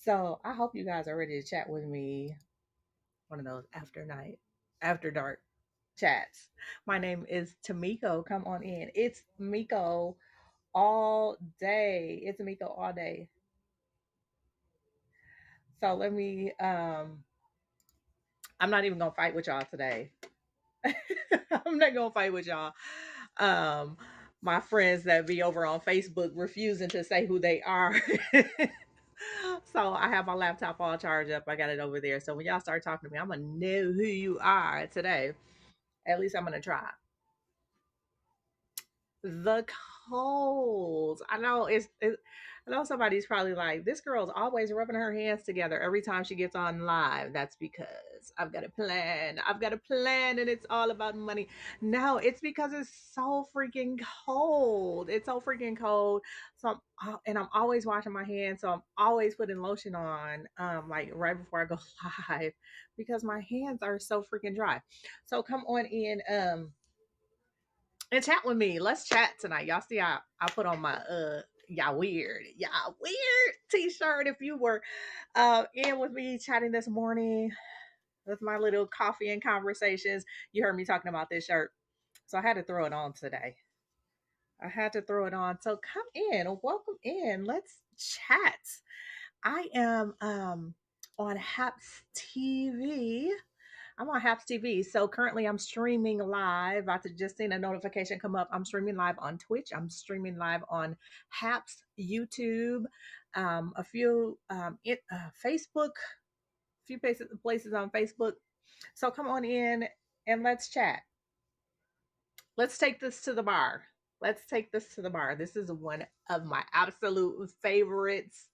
So I hope you guys are ready to chat with me. One of those after dark chats. My name is Tamiko. Come on in. It's Miko all day. It's Miko all day. So let me I'm not even gonna fight with y'all today. I'm not gonna fight with y'all. Um my friends that be over on Facebook refusing to say who they are. So I have my laptop all charged up. I got it over there. So when y'all start talking to me, I'm gonna know who you are today. At least I'm gonna try. The cold. I know somebody's probably like, this girl's always rubbing her hands together every time she gets on live. That's because I've got a plan. I've got a plan and it's all about money. No, it's because it's so freaking cold. It's so freaking cold. And I'm always washing my hands. So I'm always putting lotion on, like right before I go live because my hands are so freaking dry. So come on in. And chat with me. Let's chat tonight. Y'all see I put on my y'all weird t-shirt if you were in with me chatting this morning with my little coffee and conversations. You heard me talking about this shirt. So I had to throw it on today. I had to throw it on. So come in, welcome in. Let's chat. I am on Haps TV. I'm on Haps TV. So currently I'm streaming live. I just seen a notification come up. I'm streaming live on Twitch. I'm streaming live on Haps YouTube. A few Facebook, a few places on Facebook. So come on in and let's chat. Let's take this to the bar. Let's take this to the bar. This is one of my absolute favorites.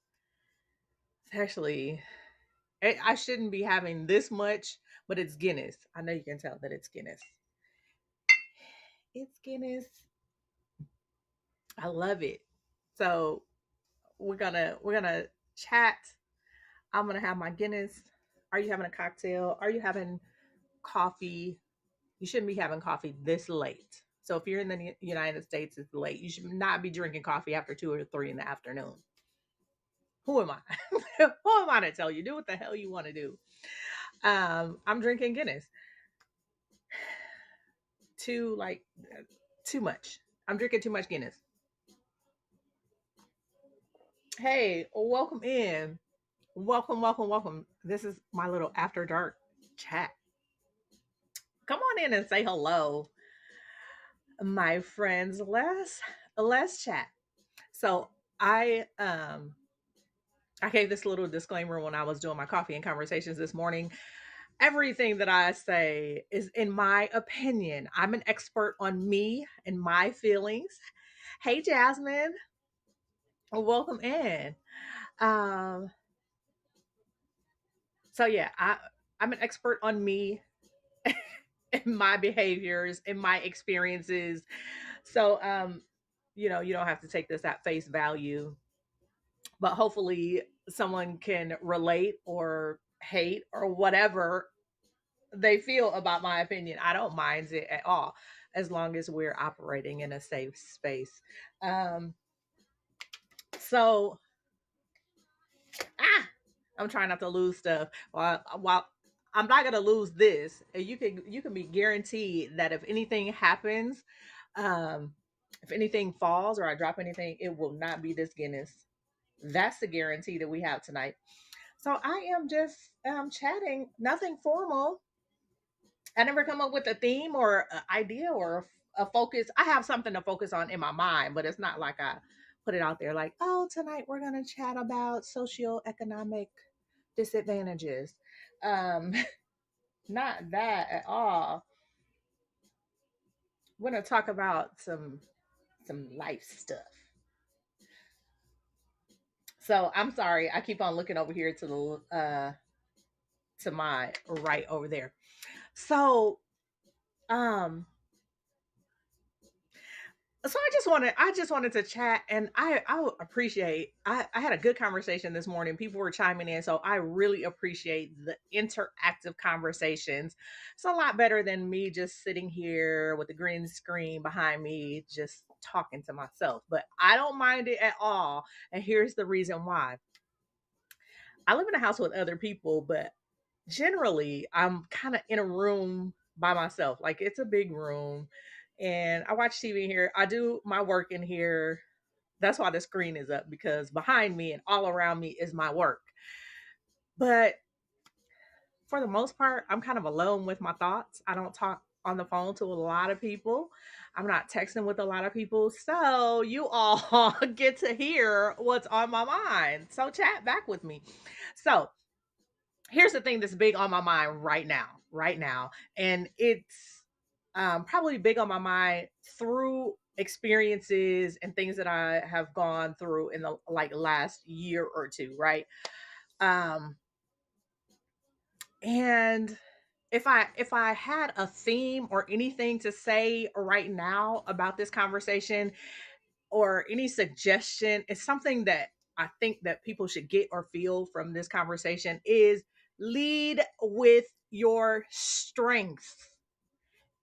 Actually, I shouldn't be having this much, but it's Guinness. I know you can tell that it's Guinness. It's Guinness. I love it. So we're gonna chat. I'm gonna have my Guinness. Are you having a cocktail? Are you having coffee? You shouldn't be having coffee this late. So if you're in the United States, it's late. You should not be drinking coffee after 2 or 3 in the afternoon. Who am I? Who am I to tell you? Do what the hell you want to do. I'm drinking Guinness. Too like too much. I'm drinking too much Guinness. Hey, welcome in. Welcome, welcome, welcome. This is my little after dark chat. Come on in and say hello, my friends. Let's chat. So I gave this little disclaimer when I was doing my coffee and conversations this morning. Everything that I say is in my opinion. I'm an expert on me and my feelings. Hey Jasmine, welcome in. Um so yeah, I'm an expert on me and my behaviors and my experiences. So you don't have to take this at face value, but hopefully someone can relate or hate or whatever they feel about my opinion. I don't mind it at all as long as we're operating in a safe space. Um so ah I'm trying not to lose stuff while I'm not gonna lose this. You can be guaranteed that if anything happens, um, if anything falls or I drop anything, it will not be this Guinness. That's the guarantee that we have tonight. So I am just chatting, nothing formal. I never come up with a theme or an idea or a focus. I have something to focus on in my mind, but it's not like I put it out there like, oh, tonight we're going to chat about socioeconomic disadvantages. Um, not that at all. We're going to talk about some life stuff. So I'm sorry, I keep on looking over here to my right over there. So um so I just wanted to chat, and I would appreciate I had a good conversation this morning. People were chiming in, so I really appreciate the interactive conversations. It's a lot better than me just sitting here with the green screen behind me just talking to myself, but I don't mind it at all, and here's the reason why. I live in a house with other people, but generally I'm kind of in a room by myself. Like it's a big room and I watch TV here. I do my work in here. That's why the screen is up because behind me and all around me is my work. But for the most part, I'm kind of alone with my thoughts. I don't talk on the phone to a lot of people. I'm not texting with a lot of people. So you all get to hear what's on my mind. So chat back with me. So here's the thing that's big on my mind right now. And it's probably big on my mind through experiences and things that I have gone through in the like last year or two, right? Um, and if I had a theme or anything to say right now about this conversation or any suggestion, it's something that I think that people should get or feel from this conversation is lead with your strengths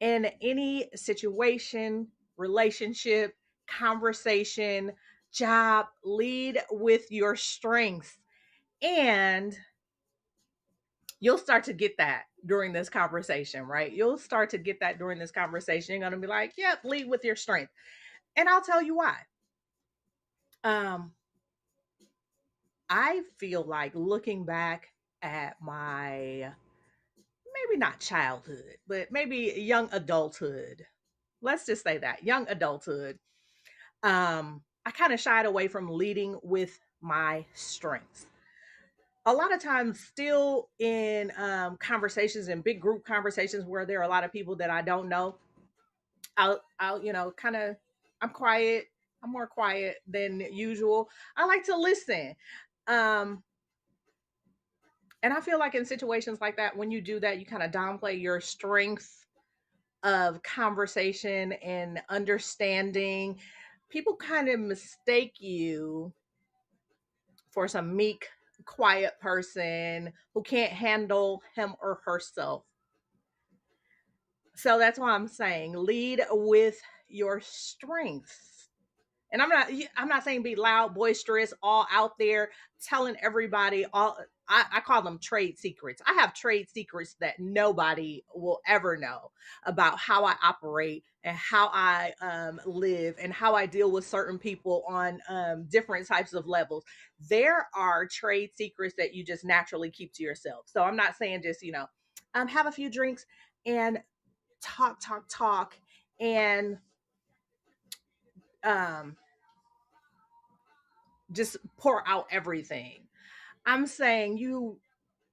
in any situation, relationship, conversation, job. Lead with your strengths. And you'll start to get that during this conversation, right? You'll start to get that during this conversation. You're going to be like, yep, lead with your strength. And I'll tell you why. Um, I feel like looking back at my maybe not childhood, but maybe young adulthood. Let's just say that young adulthood. I kind of shied away from leading with my strengths. A lot of times, still in conversations and big group conversations where there are a lot of people that I don't know, I'll kind of, I'm quiet. I'm more quiet than usual. I like to listen. Um, and I feel like in situations like that, when you do that, you kind of downplay your strength of conversation and understanding. People kind of mistake you for some meek, quiet person who can't handle him or herself. So that's why I'm saying lead with your strengths. And I'm not saying be loud, boisterous, all out there telling everybody all. I call them trade secrets. I have trade secrets that nobody will ever know about how I operate and how I live and how I deal with certain people on different types of levels. There are trade secrets that you just naturally keep to yourself. So I'm not saying just have a few drinks and talk and um just pour out everything. I'm saying you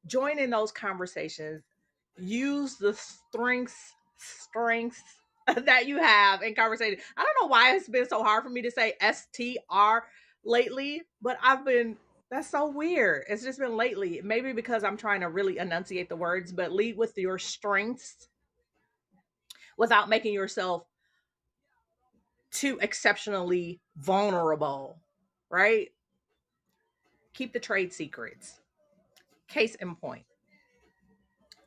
join in those conversations, use the strengths that you have in conversation. I don't know why it's been so hard for me to say STR lately, but that's so weird. It's just been lately. Maybe because I'm trying to really enunciate the words, but lead with your strengths without making yourself too exceptionally vulnerable, right? Keep the trade secrets. Case in point,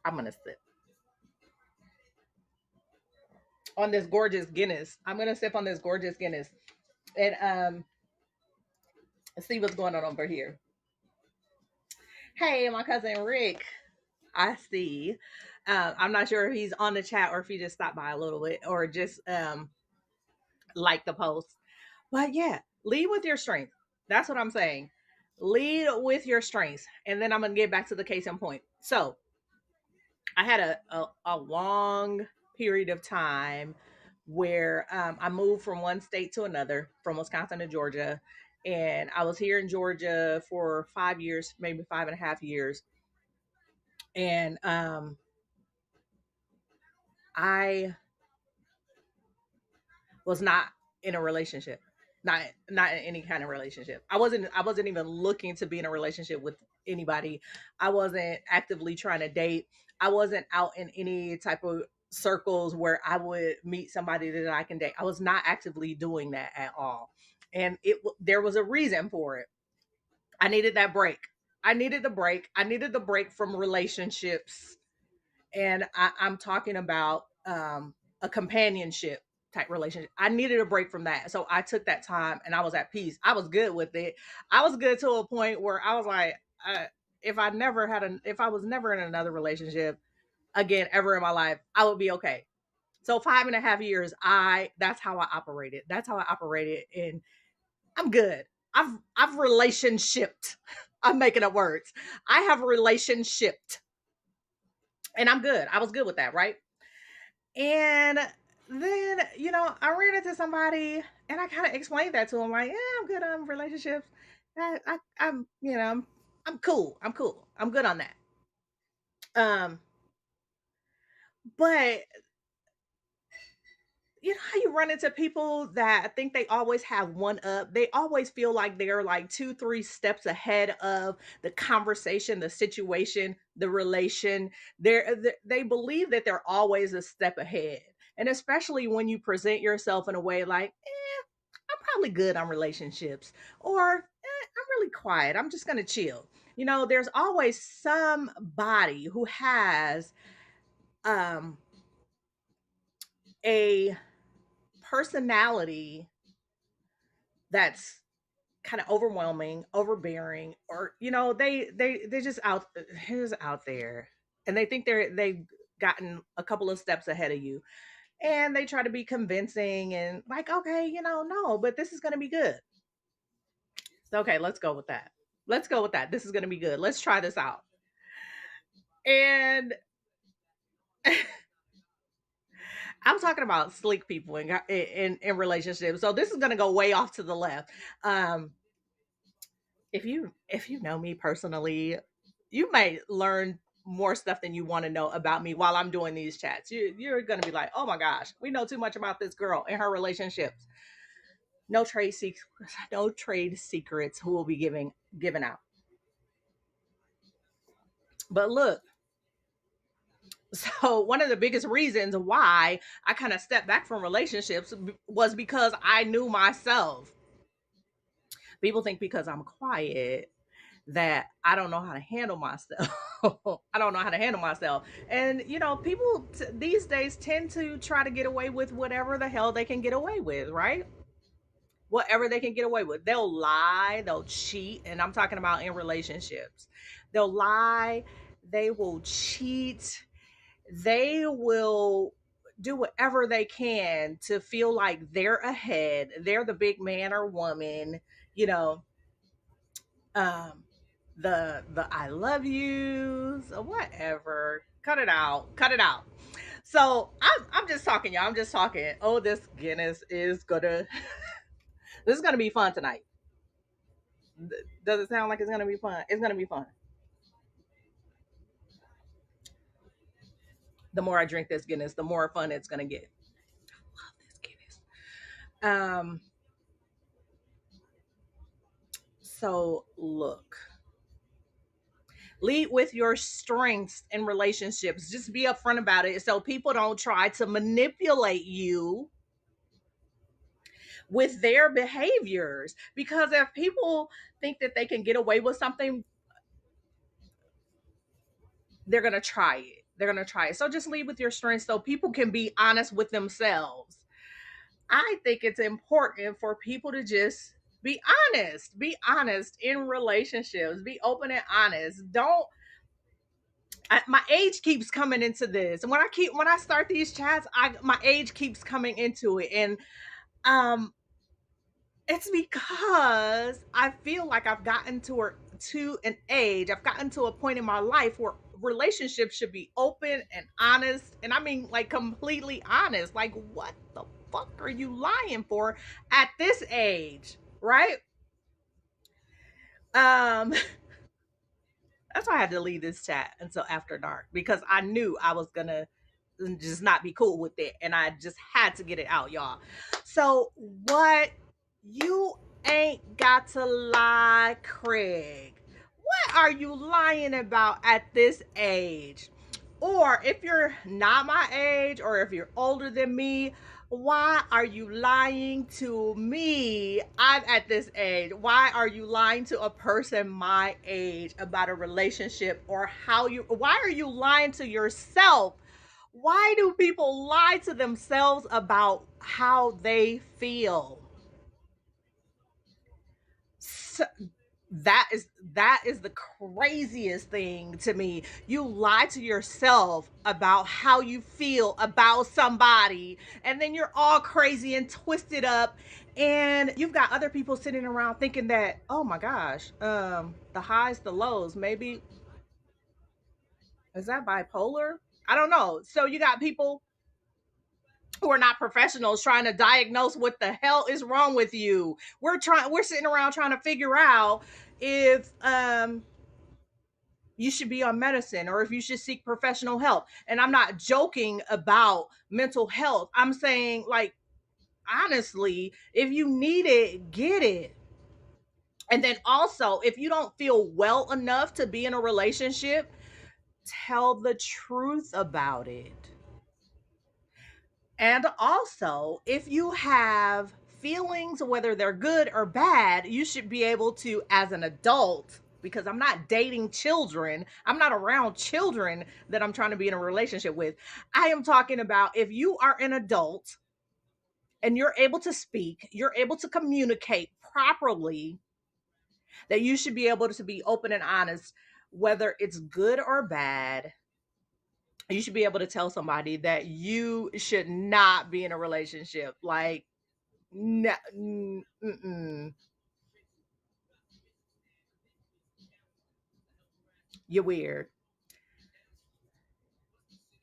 I'm gonna sip on this gorgeous Guinness. I'm gonna sip on this gorgeous Guinness and see what's going on over here. Hey, my cousin Rick, I see. I'm not sure if he's on the chat or if he just stopped by a little bit or just like the post. But yeah, lead with your strength. That's what I'm saying. Lead with your strengths, and then I'm gonna get back to the case in point. So I had a long period of time where I moved from one state to another, from Wisconsin to Georgia. And I was here in Georgia for 5 years, maybe 5.5 years. And I was not in a relationship, not in any kind of relationship. I wasn't even looking to be in a relationship with anybody. I wasn't actively trying to date. I wasn't out in any type of circles where I would meet somebody that I can date. I was not actively doing that at all. And there was a reason for it. I needed that break. I needed the break. I needed the break from relationships, and I'm talking about a companionship type relationship. I needed a break from that, so I took that time, and I was at peace. I was good with it. I was good to a point where I was like, if I was never in another relationship again ever in my life, I would be okay. So 5.5 years, that's how I operated. That's how I operated, and I'm good. I've relationshiped. I'm making up words. I have relationshiped, and I'm good. I was good with that, right? And then, I ran into somebody and I kind of explained that to him, like, yeah, I'm good on relationships. I'm cool. I'm cool. I'm good on that. Um, but you know how you run into people that think they always have one up? They always feel like they're like two, three steps ahead of the conversation, the situation, the relation. They believe that they're always a step ahead. And especially when you present yourself in a way like, I'm probably good on relationships, or I'm really quiet. I'm just going to chill. There's always somebody who has um, a personality that's kind of overwhelming, overbearing, or they just out there, and they think they've gotten a couple of steps ahead of you, and they try to be convincing and like, okay, no, but this is going to be good. Okay, let's go with that. Let's go with that. This is going to be good. Let's try this out. And I'm talking about slick people in relationships. So this is going to go way off to the left. Um, if you know me personally, you may learn more stuff than you want to know about me while I'm doing these chats. You're going to be like, oh my gosh, we know too much about this girl and her relationships. No trade secrets. No trade secrets. Who will be given out? But look, so one of the biggest reasons why I kind of stepped back from relationships was because I knew myself. People think because I'm quiet that I don't know how to handle myself. I don't know how to handle myself. And people these days tend to try to get away with whatever the hell they can get away with, right? Whatever they can get away with. They'll lie, they'll cheat, and I'm talking about in relationships. They'll lie, they will cheat, they will do whatever they can to feel like they're ahead. They're the big man or woman, you know, um, the I love yous or whatever. Cut it out. Cut it out. So I'm just talking, y'all. I'm just talking. Oh, this Guinness is gonna this is gonna be fun tonight. Does it sound like it's gonna be fun? It's gonna be fun. The more I drink this Guinness, the more fun it's gonna get. Love this Guinness. So look, lead with your strengths in relationships. Just be upfront about it so people don't try to manipulate you with their behaviors. Because if people think that they can get away with something, they're going to try it. They're going to try it. So just lead with your strengths so people can be honest with themselves. I think it's important for people to just be honest in relationships, be open and honest. Don't my age keeps coming into this, and when I start these chats, my age keeps coming into it, and um, it's because I feel like I've gotten to a point in my life where relationships should be open and honest, and I mean like completely honest. Like, what the fuck are you lying for at this age, right? Um, that's why I had to leave this chat until after dark because I knew I was gonna just not be cool with it, and I just had to get it out, y'all. So what? You ain't got to lie, Craig. What are you lying about at this age? Or if you're not my age, or if you're older than me, why are you lying to me? I'm at this age. Why are you lying to a person my age about a relationship, or why are you lying to yourself? Why do people lie to themselves about how they feel? So, that is the craziest thing to me. You lie to yourself about how you feel about somebody, and then you're all crazy and twisted up, and you've got other people sitting around thinking that, oh my gosh, the highs, the lows, maybe is that bipolar? I don't know. So you got people who are not professionals trying to diagnose what the hell is wrong with you. We're sitting around trying to figure out if you should be on medicine or if you should seek professional help. And I'm not joking about mental health. I'm saying, like, honestly, if you need it, get it. And then also, if you don't feel well enough to be in a relationship, tell the truth about it. And also, if you have feelings, whether they're good or bad, you should be able to, as an adult, because I'm not dating children, I'm not around children that I'm trying to be in a relationship with. I am talking about if you are an adult and you're able to speak, you're able to communicate properly, that you should be able to be open and honest, whether it's good or bad. You should be able to tell somebody that you should not be in a relationship. Like, no, you're weird.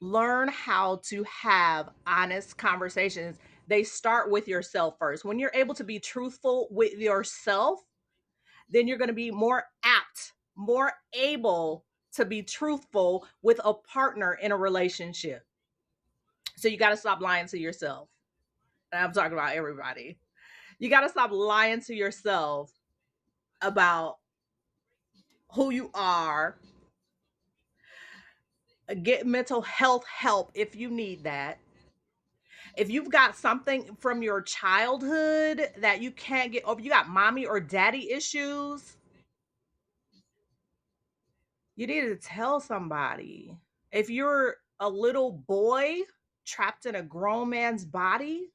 Learn how to have honest conversations. They start with yourself first. When you're able to be truthful with yourself, then you're going to be more apt, more able to be truthful with a partner in a relationship. So you got to stop lying to yourself. And I'm talking about everybody. You got to stop lying to yourself about who you are. Get mental health help if you need that. If you've got something from your childhood that you can't get over, you got mommy or daddy issues, you need to tell somebody. If you're a little boy trapped in a grown man's body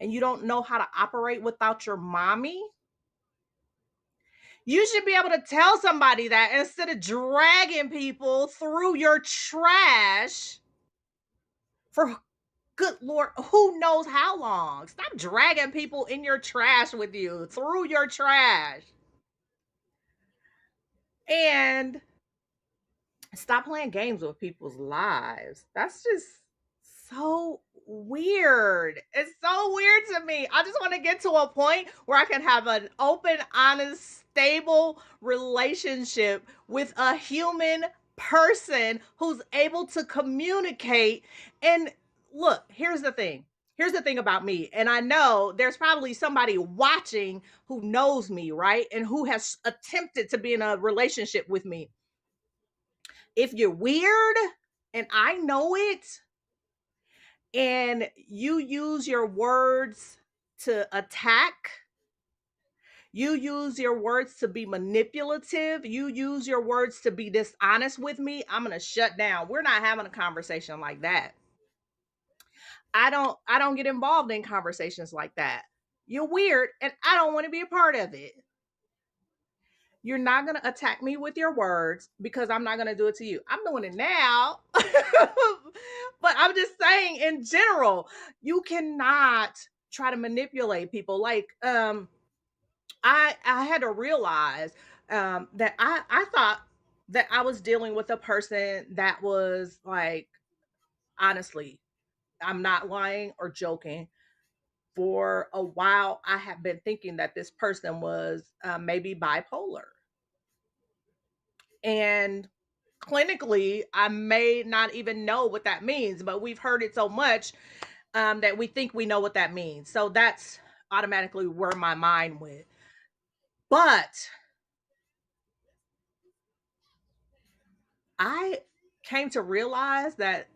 and you don't know how to operate without your mommy, you should be able to tell somebody that instead of dragging people through your trash for, good Lord, who knows how long. Stop dragging people in your trash with you, through your trash. And stop playing games with people's lives. That's just so weird. It's so weird to me. I just want to get to a point where I can have an open, honest, stable relationship with a human person who's able to communicate. And look, here's the thing. Here's the thing about me. And I know there's probably somebody watching who knows me, right? And who has attempted to be in a relationship with me. If you're weird and I know it, and you use your words to attack, you use your words to be manipulative, you use your words to be dishonest with me, I'm going to shut down. We're not having a conversation like that. I don't get involved in conversations like that. You're weird and I don't want to be a part of it. You're not going to attack me with your words because I'm not going to do it to you. I'm doing it now. But I'm just saying, in general, you cannot try to manipulate people. Like, I had to realize that I thought that I was dealing with a person that was like, honestly, I'm not lying or joking. For a while, I have been thinking that this person was maybe bipolar. And clinically, I may not even know what that means, but we've heard it so much that we think we know what that means. So that's automatically where my mind went. But I came to realize that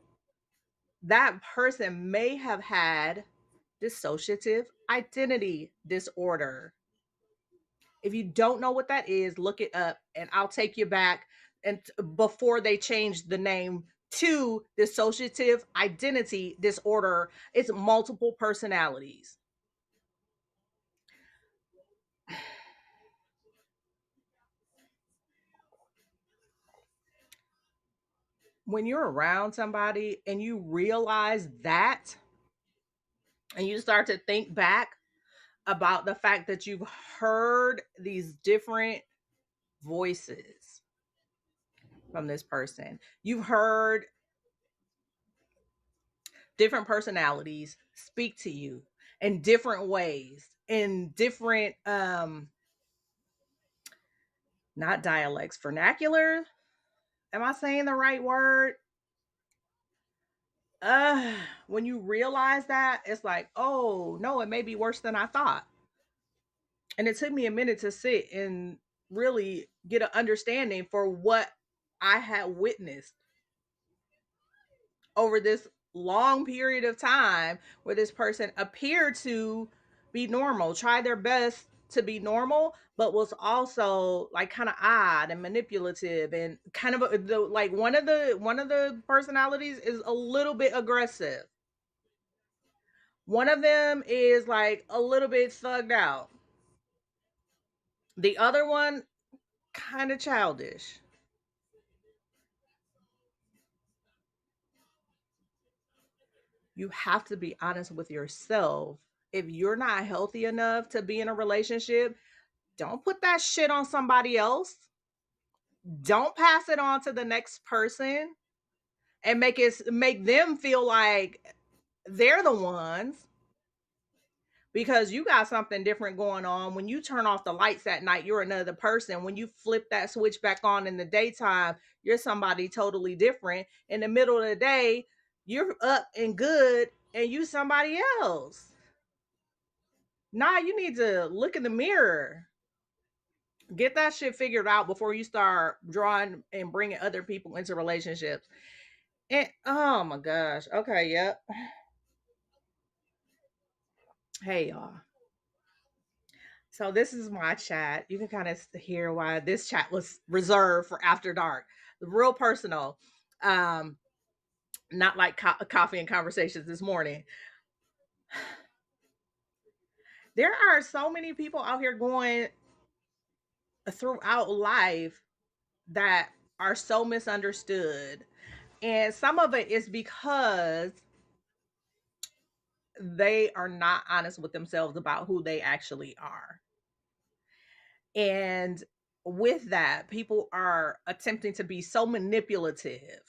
that person may have had dissociative identity disorder. If you don't know what that is, look it up and I'll take you back and before they changed the name to dissociative identity disorder, it's multiple personalities. when you're around somebody and you realize that, and you start to think back about the fact that you've heard these different voices from this person, you've heard different personalities speak to you in different ways, in different not dialects, vernacular. Am I saying the right word? uh when you realize that, it's like, oh no, it may be worse than I thought. And it took me a minute to sit and really get an understanding for what I had witnessed over this long period of time, where this person appeared to be normal, try their best to be normal, but was also like kind of odd and manipulative, and kind of like one of the personalities is a little bit aggressive. One of them is like a little bit thugged out. The other one kind of childish. You have to be honest with yourself. If you're not healthy enough to be in a relationship, don't put that shit on somebody else. Don't pass it on to the next person and make them feel like they're the ones, because you got something different going on. When you turn off the lights at night, you're another person. When you flip that switch back on in the daytime, you're somebody totally different. In the middle of the day, you're up and good and you somebody else. Nah, you need to look in the mirror. Get that shit figured out before you start drawing and bringing other people into relationships. And oh my gosh. Okay, yep. Hey y'all. So this is my chat. You can kind of hear why this chat was reserved for after dark. Real personal. Um, not like coffee and conversations this morning. There are so many people out here going throughout life that are so misunderstood. And some of it is because they are not honest with themselves about who they actually are. And with that, people are attempting to be so manipulative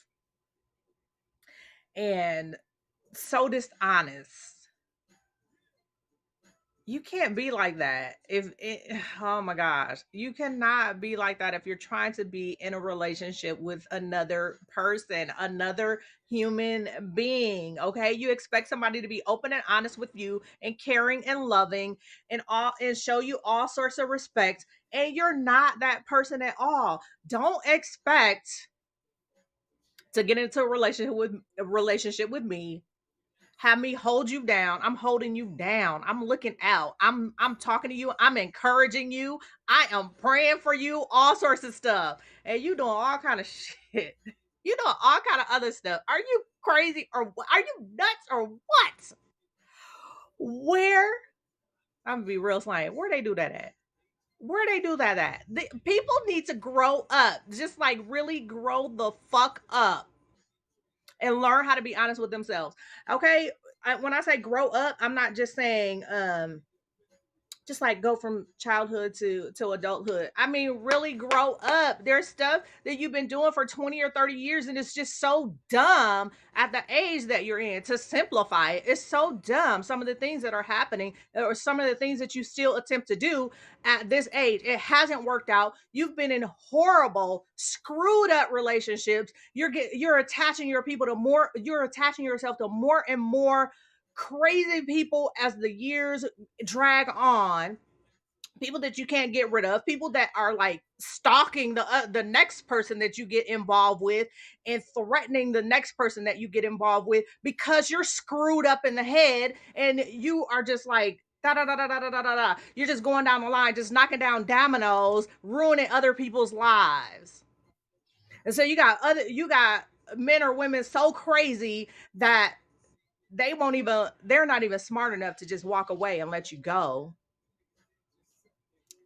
and so dishonest. You can't be like that. If it, oh my gosh, you cannot be like that if you're trying to be in a relationship with another person, another human being. Okay, you expect somebody to be open and honest with you and caring and loving and all, and show you all sorts of respect, and you're not that person at all. Don't expect to get into a relationship with me, have me hold you down. I'm holding you down. I'm looking out. I'm talking to you. I'm encouraging you. I am praying for you, all sorts of stuff. And you doing all kind of shit. You doing all kind of other stuff. Are you crazy, or are you nuts, or what? Where, I'm gonna be real slang. Where they do that at? Where they do that at? People need to grow up. Just like really grow the fuck up and learn how to be honest with themselves. Okay, when I say grow up, I'm not just saying just like go from childhood to adulthood. I mean, really grow up. There's stuff that you've been doing for 20 or 30 years and it's just so dumb at the age that you're in. To simplify it, it's so dumb. Some of the things that are happening, or some of the things that you still attempt to do at this age, it hasn't worked out. You've been in horrible, screwed up relationships. You're attaching your people to more, you're attaching yourself to more and more crazy people as the years drag on, people that you can't get rid of, people that are like stalking the next person that you get involved with, and threatening the next person that you get involved with, because you're screwed up in the head and you are just like da da da da da da da da. You're just going down the line, just knocking down dominoes, ruining other people's lives. And so you got men or women so crazy that they're not even smart enough to just walk away and let you go.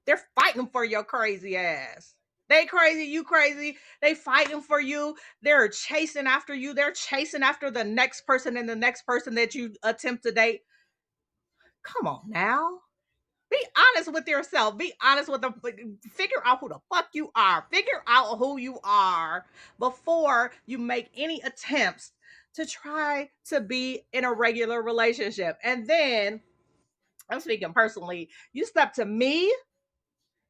They're fighting for your crazy ass. They crazy, you crazy. They fighting for you. They're chasing after you. They're chasing after the next person and the next person that you attempt to date. Come on now. Be honest with yourself. Be honest with figure out who the fuck you are. Figure out who you are before you make any attempts to try to be in a regular relationship. And then I'm speaking personally, you step to me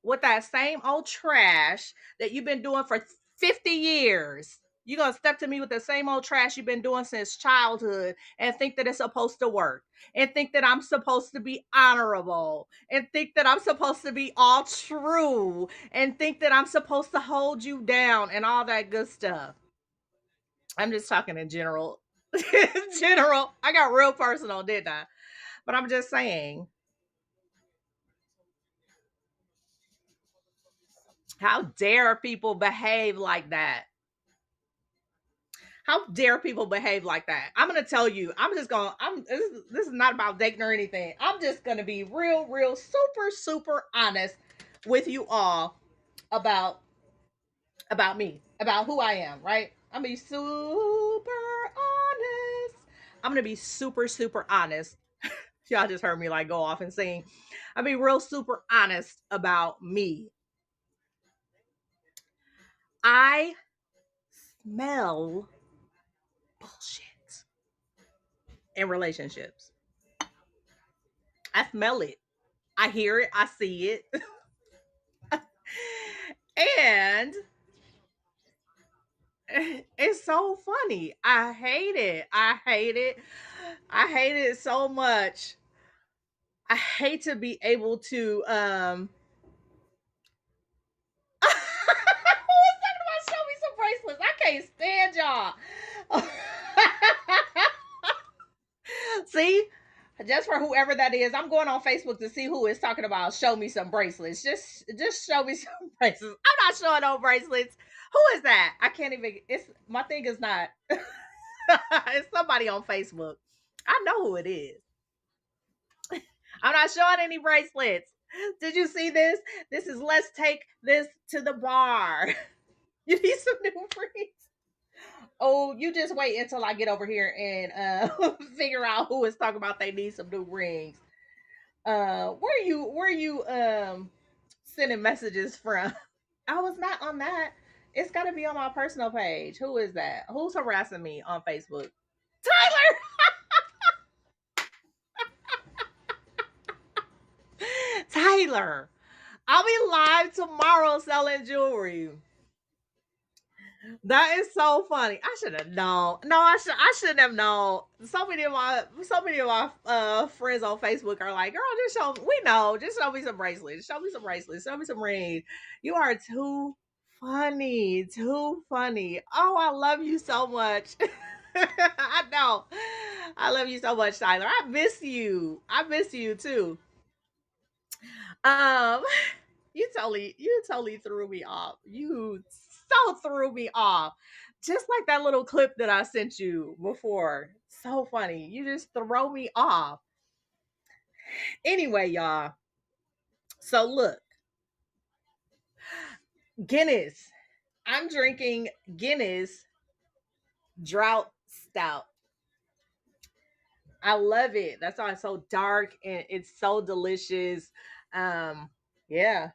with that same old trash that you've been doing for 50 years. You're going to step to me with the same old trash you've been doing since childhood and think that it's supposed to work and think that I'm supposed to be honorable and think that I'm supposed to be all true and think that I'm supposed to hold you down and all that good stuff. I'm just talking in general. In general, I got real personal, didn't I? But I'm just saying, how dare people behave like that? How dare people behave like that? I'm gonna tell you. I'm just gonna. I'm. This is not about dating or anything. I'm just gonna be real, real, super, super honest with you all about me, about who I am. Right? I'm gonna be super honest. I'm gonna be super, super honest. Y'all just heard me like go off and sing. I'll be real, super honest about me. I smell bullshit in relationships. I smell it. I hear it. I see it. And it's so funny. I hate it. I hate it. I hate it so much. I hate to be able to who was talking about show me some bracelets? I can't stand y'all. See? Just for whoever that is, I'm going on Facebook to see who is talking about show me some bracelets. Just show me some bracelets. I'm not showing no bracelets. Who is that? I can't even it's my thing is not it's somebody on Facebook. I know who it is. I'm not showing any bracelets. Did you see this? This is let's take this to the bar. You need some new rings. Oh, you just wait until I get over here and figure out who is talking about they need some new rings. Where you sending messages from? I was not on that. It's got to be on my personal page. Who is that? Who's harassing me on Facebook? Tyler. Tyler. I'll be live tomorrow selling jewelry. That is so funny. I should have known. No, I shouldn't have known. So many of my friends on Facebook are like, "Girl, just show. We know. Just show me some bracelets. Show me some bracelets. Show me some rings. You are too funny. Too funny. Oh, I love you so much. I know. I love you so much, Tyler. I miss you. I miss you too. Um, you totally threw me off. You so threw me off. Just like that little clip that I sent you before. So funny. You just throw me off. Anyway, y'all. So look, Guinness. I'm drinking Guinness drought stout. I love it. That's why it's so dark and it's so delicious. Yeah.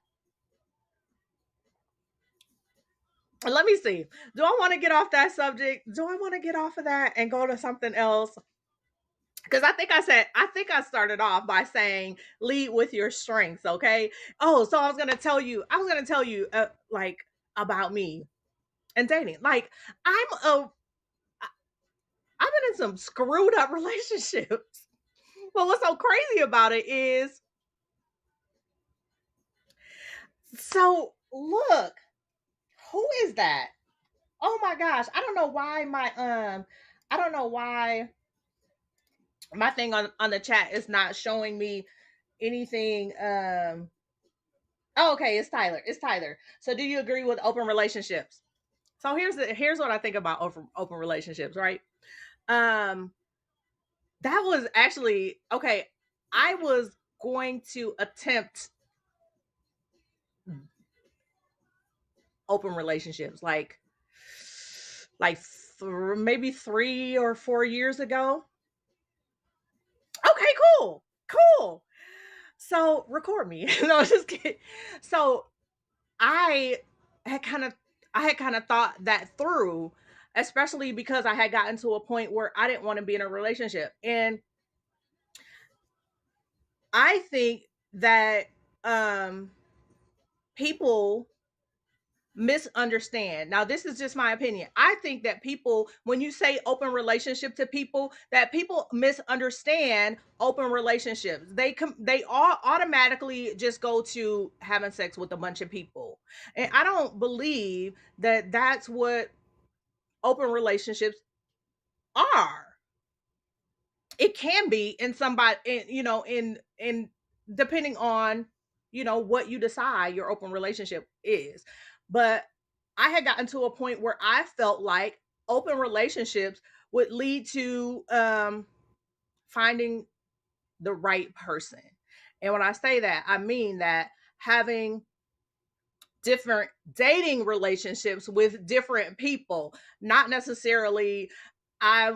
Let me see. Do I want to get off that subject? Do I want to get off of that and go to something else? Because I think I started off by saying lead with your strengths. Okay. Oh, so I was gonna tell you like about me and dating. Like I've been in some screwed up relationships. But what's so crazy about it is, so look, who is that? Oh my gosh, I don't know why my thing on the chat is not showing me anything. Oh, okay, it's Tyler. It's Tyler. So do you agree with open relationships? So here's what I think about open relationships, right? Um that was actually okay. I was going to attempt open relationships, like maybe 3 or 4 years ago. Okay, cool, cool. So record me. No, just kidding. So I had kind of I had kind of thought that through, especially because I had gotten to a point where I didn't want to be in a relationship. And I think that um people misunderstand. Now, this is just my opinion. I think that people, when you say open relationship to people, that people misunderstand open relationships. They all automatically just go to having sex with a bunch of people. And I don't believe that that's what open relationships are. It can be in somebody in depending on what you decide your open relationship is. But I had gotten to a point where I felt like open relationships would lead to finding the right person. And when I say that, I mean that having different dating relationships with different people, not necessarily I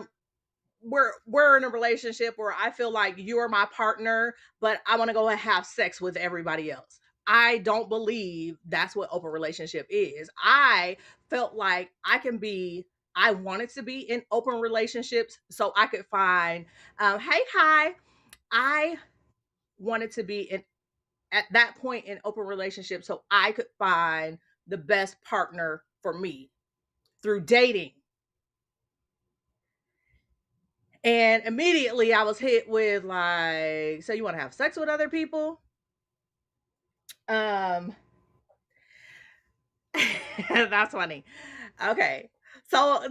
we're in a relationship where I feel like you're my partner, but I want to go and have sex with everybody else. I don't believe that's what open relationship is. I felt like I wanted to be in open relationships so I could find, hey, hi. I wanted to be in at that point in open relationship so I could find the best partner for me through dating. And immediately I was hit with like, so you want to have sex with other people? Um that's funny. Okay. So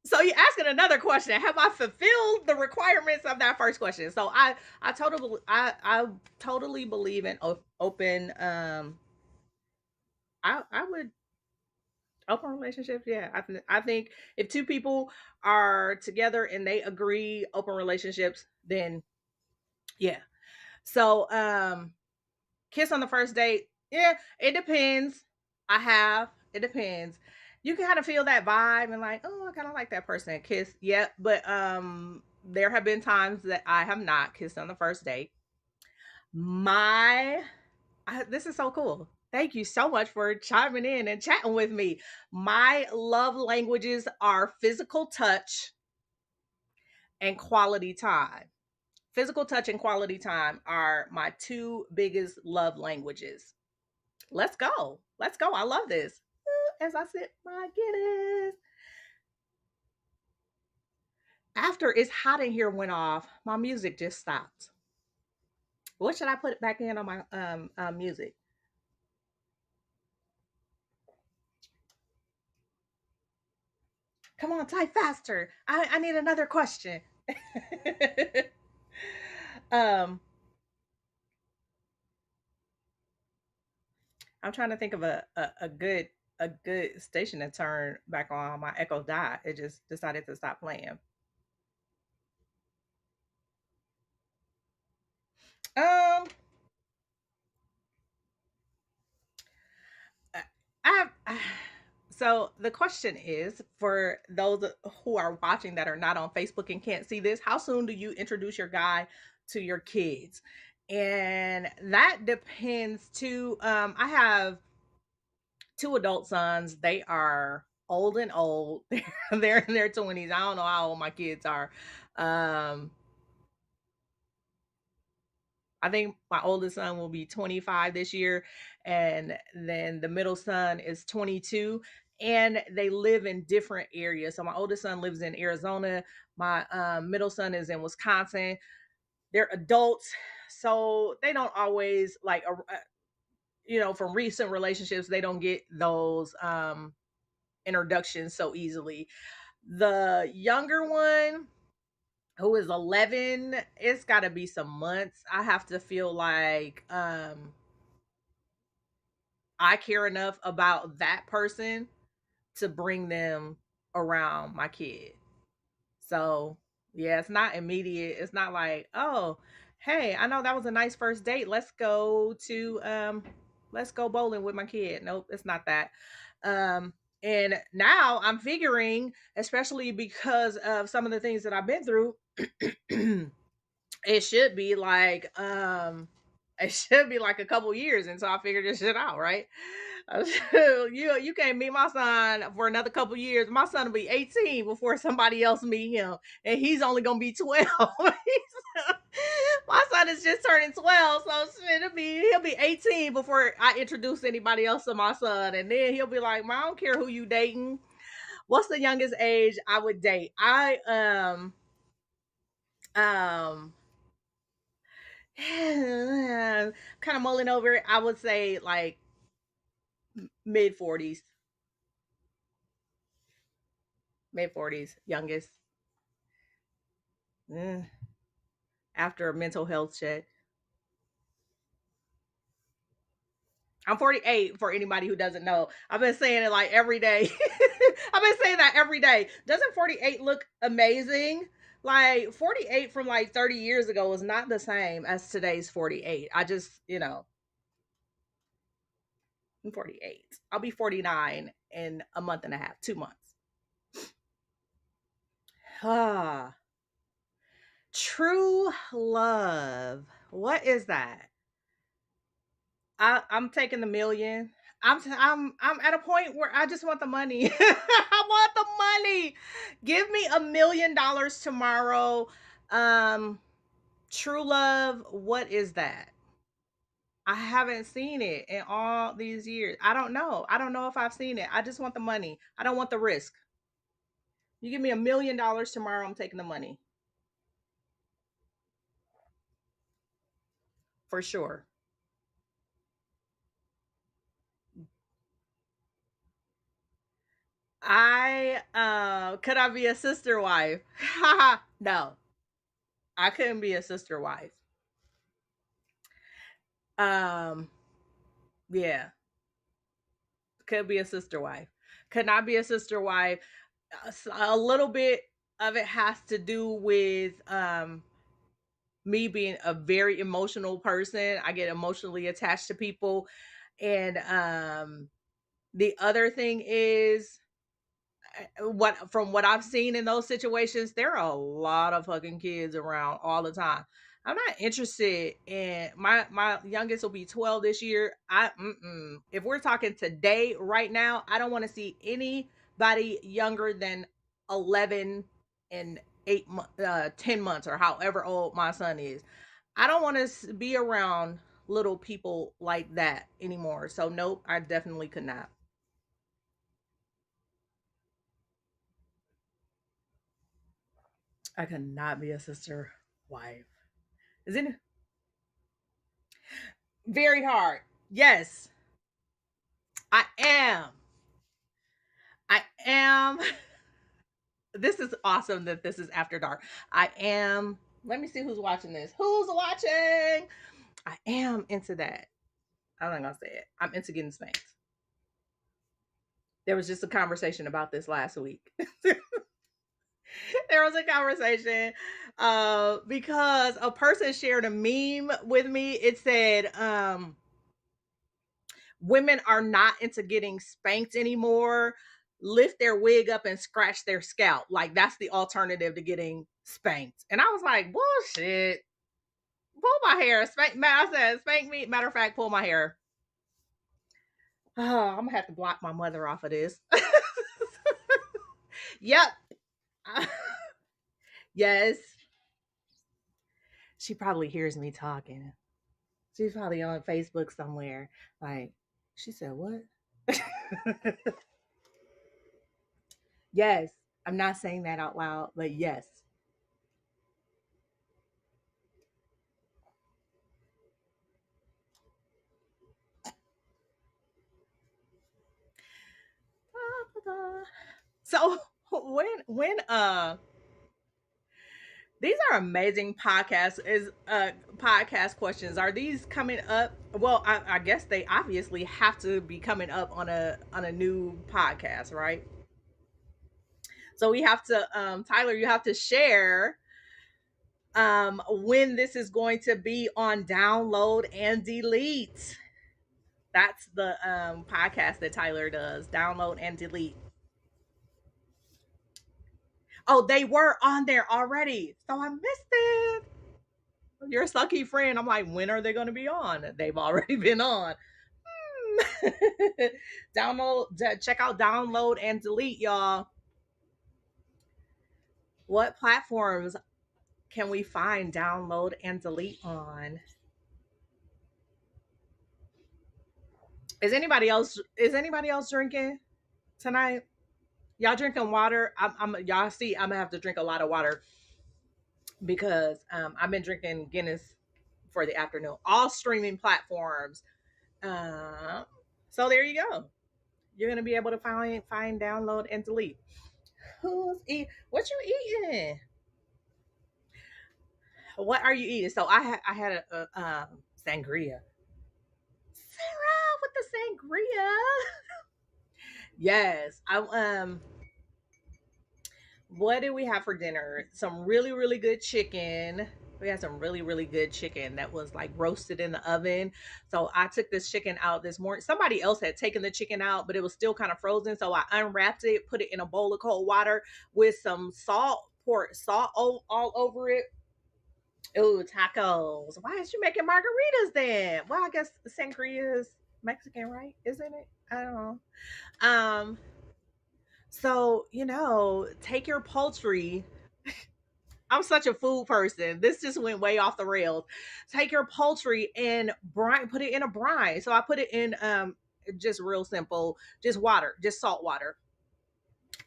so you're asking another question. Have I fulfilled the requirements of that first question? So I totally believe in open I would open relationships. Yeah. I think if two people are together and they agree open relationships, then yeah. So kiss on the first date, yeah, it depends. It depends. You can kind of feel that vibe and like, oh, I kind of like that person. Kiss, yeah. But there have been times that I have not kissed on the first date. This is so cool. Thank you so much for chiming in and chatting with me. My love languages are physical touch and quality time. Physical touch and quality time are my two biggest love languages. Let's go. Let's go. I love this. As I sip my Guinness. After It's Hot in Here went off, my music just stopped. What should I put back in on my music? Come on, type faster. I need another question. um, I'm trying to think of a good station to turn back on. My Echo died. It just decided to stop playing. Um, I so the question is for those who are watching that are not on Facebook and can't see this, how soon do you introduce your guy to your kids? And that depends too. I have two adult sons. They are old and old. They're in their 20s. I don't know how old my kids are. Um, I think my oldest son will be 25 this year, and then the middle son is 22. And they live in different areas. So my oldest son lives in Arizona. My middle son is in Wisconsin. They're adults, so they don't always from recent relationships. They don't get those introductions so easily. The younger one, who is 11, it's got to be some months. I have to feel like I care enough about that person to bring them around my kid. So, yeah, it's not immediate. It's not like, "Oh, hey, I know that was a nice first date. Let's go bowling with my kid." Nope, it's not that. Um, and now I'm figuring, especially because of some of the things that I've been through, it should be like it should be like a couple years until I figure this shit out, right? You can't meet my son for another couple years. My son will be 18 before somebody else meet him, and he's only gonna be 12. My son is just turning 12, so he'll be 18 before I introduce anybody else to my son, and then he'll be like, "I don't care who you dating. What's the youngest age I would date?" I um kind of mulling over it. I would say like mid 40s, mid 40s, youngest. Eh, after a mental health check. I'm 48 for anybody who doesn't know. I've been saying it like every day. I've been saying that every day. Doesn't 48 look amazing? Like 48 from like 30 years ago is not the same as today's 48. I just, I'm 48. I'll be 49 in a month and a half, 2 months. Ah, true love. What is that? I'm taking the million. I'm at a point where I just want the money. I want the money. Give me $1 million tomorrow. Um, true love. What is that? I haven't seen it in all these years. I don't know. I don't know if I've seen it. I just want the money. I don't want the risk. You give me $1 million tomorrow, I'm taking the money for sure. I could I be a sister wife? No, I couldn't be a sister wife. Um, yeah, could be a sister wife. Could not be a sister wife. A little bit of it has to do with me being a very emotional person. I get emotionally attached to people, and the other thing is what from what I've seen in those situations, there are a lot of fucking kids around all the time. I'm not interested in my youngest will be 12 this year. If we're talking today, right now, I don't want to see anybody younger than 11 and 10 months or however old my son is. I don't want to be around little people like that anymore. So nope, I definitely could not. I could not be a sister wife. Isn't it very hard? Yes, I am. I am. This is awesome that this is after dark. I am. Let me see who's watching this. Who's watching? I am into that. I'm not gonna say it. I'm into getting spanked. There was just a conversation about this last week. There was a conversation because a person shared a meme with me. It said, women are not into getting spanked anymore. Lift their wig up and scratch their scalp. Like that's the alternative to getting spanked. And I was like, bullshit. Pull my hair. Spank. I said, spank me. Matter of fact, pull my hair. Oh, I'm gonna have to block my mother off of this. Yep. Yes. She probably hears me talking. She's probably on Facebook somewhere. Like, she said, what? Yes. I'm not saying that out loud, but yes. So when these are amazing podcasts is podcast questions. Are these coming up? Well, I guess they obviously have to be coming up on a new podcast, right? So we have to Tyler, you have to share when this is going to be on download and delete. That's the podcast that Tyler does. Download and delete. Oh, they were on there already, so I missed it. You're a lucky friend. I'm like, when are they going to be on? They've already been on. Hmm. Check out download and delete, y'all. What platforms can we find download and delete on? Is anybody else drinking tonight? Y'all drinking water? Y'all see I'm gonna have to drink a lot of water because I've been drinking Guinness for the afternoon. All streaming platforms. Um, so there you go. You're gonna be able to find, download, and delete. What you eating? What are you eating? So I had a sangria. Sarah with the sangria. Yes. What did we have for dinner? Some really, really good chicken. We had some really, really good chicken that was like roasted in the oven. So I took this chicken out this morning. Somebody else had taken the chicken out, but it was still kind of frozen. So I unwrapped it, put it in a bowl of cold water with some salt, poured salt all over it. Ooh, tacos. Why is you making margaritas then? Well, I guess sangria is Mexican, right? Isn't it? I don't know. Um, so take your poultry. I'm such a food person. This just went way off the rails. Take your poultry and put it in a brine. So I put it in just real simple, just water, just salt water.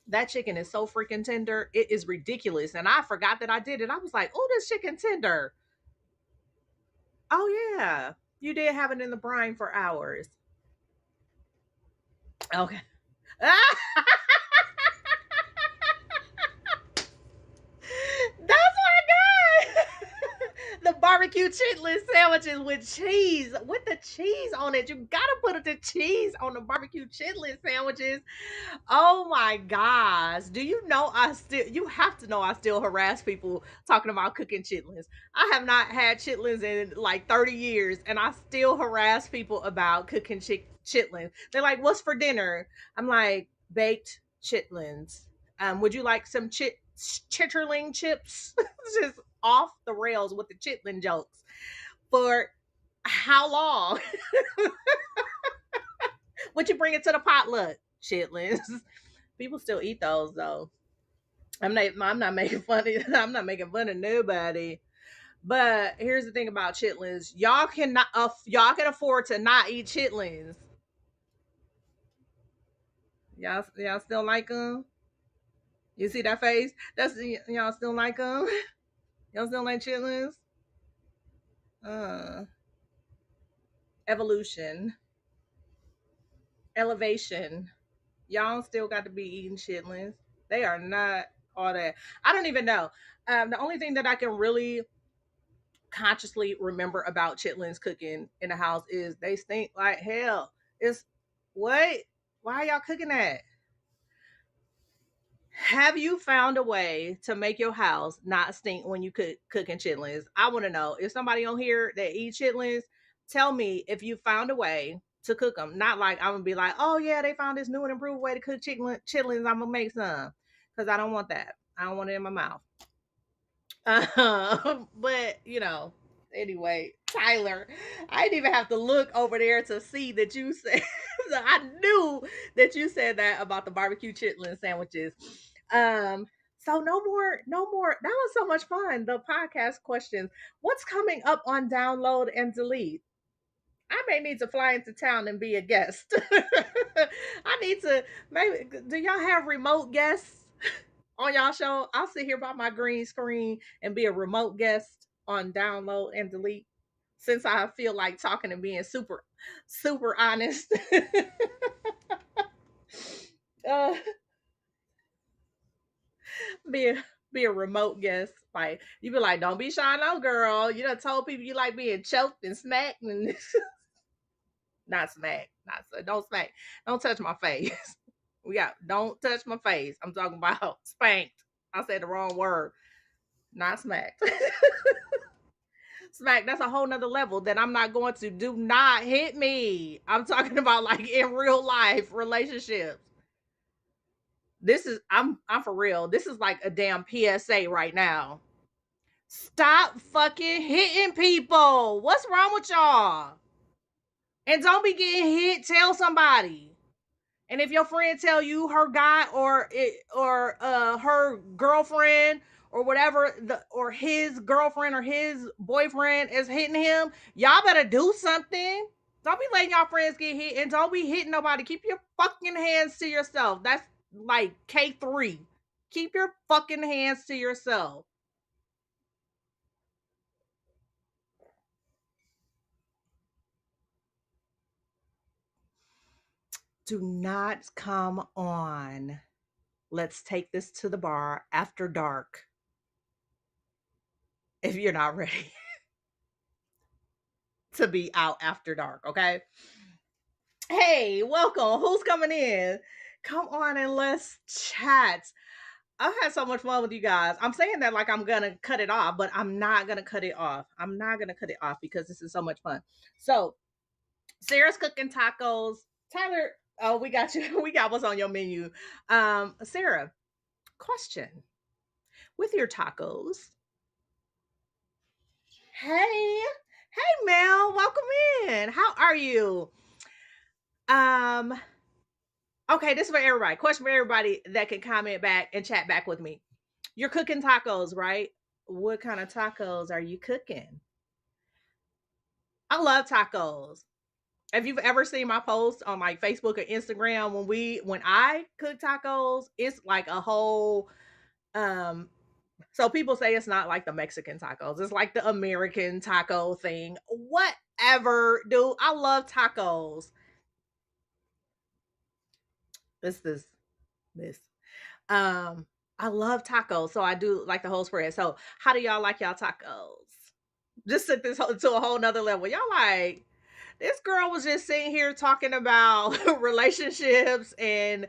That chicken is so freaking tender. It is ridiculous. And I forgot that I did it. I was like, oh, this chicken tender. Oh yeah. You did have it in the brine for hours. Okay. That's my guy. The barbecue chitlin sandwiches with cheese, with the cheese on it. You gotta put the cheese on the barbecue chitlin sandwiches. Oh my gosh. Do you know you have to know I still harass people talking about cooking chitlins. I have not had chitlins in like 30 years and I still harass people about cooking chitlins. They're like, what's for dinner? I'm like, baked chitlins. Would you like some chitterling chips? Just off the rails with the chitlin jokes. For how long? Would you bring it to the potluck? Chitlins. People still eat those though. I'm not making fun of I'm not making fun of nobody. But here's the thing about chitlins. Y'all can afford to not eat chitlins. Y'all still like them? You see that face? Y'all still like them? Y'all still like chitlins? Uh Evolution. Elevation. Y'all still got to be eating chitlins. They are not all that. I don't even know. The only thing that I can really consciously remember about chitlins cooking in the house is they stink like hell. It's what? Why are y'all cooking that? Have you found a way to make your house not stink when you cooking chitlins? I want to know if somebody on here that eat chitlins, tell me if you found a way to cook them. Not like I'm gonna be like, oh yeah, they found this new and improved way to cook chitlins. I'm gonna make some because I don't want that. I don't want it in my mouth. But anyway, Tyler, I didn't even have to look over there to see that you said. I knew that you said that about the barbecue chitlin sandwiches. Um, so no more. That was so much fun. The podcast questions. What's coming up on download and delete? I may need to fly into town and be a guest. I need to maybe. Do y'all have remote guests on y'all show? I'll sit here by my green screen and be a remote guest on download and delete. Since I feel like talking and being super, super honest, uh, be a, be a remote guest. Like you be like, don't be shy, no girl. You done told people you like being choked and smacked and not smacked, not don't smack, don't touch my face. We got don't touch my face. I'm talking about spanked. I said the wrong word, not smacked. Smack, that's a whole nother level that I'm not going to. Do not hit me. I'm talking about like in real life relationships. This is I'm for real. This is like a damn PSA right now. Stop fucking hitting people. What's wrong with y'all? And don't be getting hit. Tell somebody. And if your friend tell you her guy or her girlfriend or whatever or his girlfriend or his boyfriend is hitting him, y'all better do something. Don't be letting y'all friends get hit and don't be hitting nobody. Keep your fucking hands to yourself. That's like K3. Keep your fucking hands to yourself. Do not come on. Let's take this to the bar after dark if you're not ready to be out after dark, okay? Hey, welcome. Who's coming in? Come on and let's chat. I've had so much fun with you guys. I'm saying that like I'm gonna cut it off, but I'm not gonna cut it off. I'm not gonna cut it off because this is so much fun. So, Sarah's cooking tacos. Tyler, oh, we got you. We got what's on your menu. Sarah, question. With your tacos. Hey, hey Mel, welcome in. How are you? Um, okay, this is for everybody. Question for everybody that can comment back and chat back with me. You're cooking tacos, right? What kind of tacos are you cooking? I love tacos. If you've ever seen my posts on like Facebook or Instagram when I cook tacos, it's like a whole um so people say it's not like the Mexican tacos. It's like the American taco thing. Whatever, dude. I love tacos. This. Um, I love tacos, so I do like the whole spread. So, how do y'all like y'all tacos? Just set this to a whole nother level. Y'all like this girl was just sitting here talking about relationships and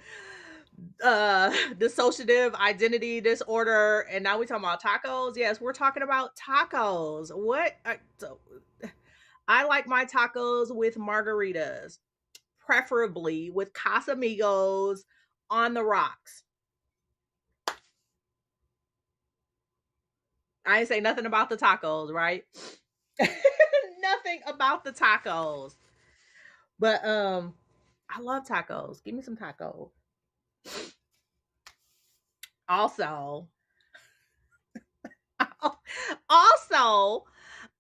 dissociative identity disorder, and now we talking about tacos. Yes, we're talking about tacos. I like my tacos with margaritas, preferably with Casamigos on the rocks. I ain't say nothing about the tacos, right? Nothing about the tacos. But I love tacos. Give me some tacos. Also, also,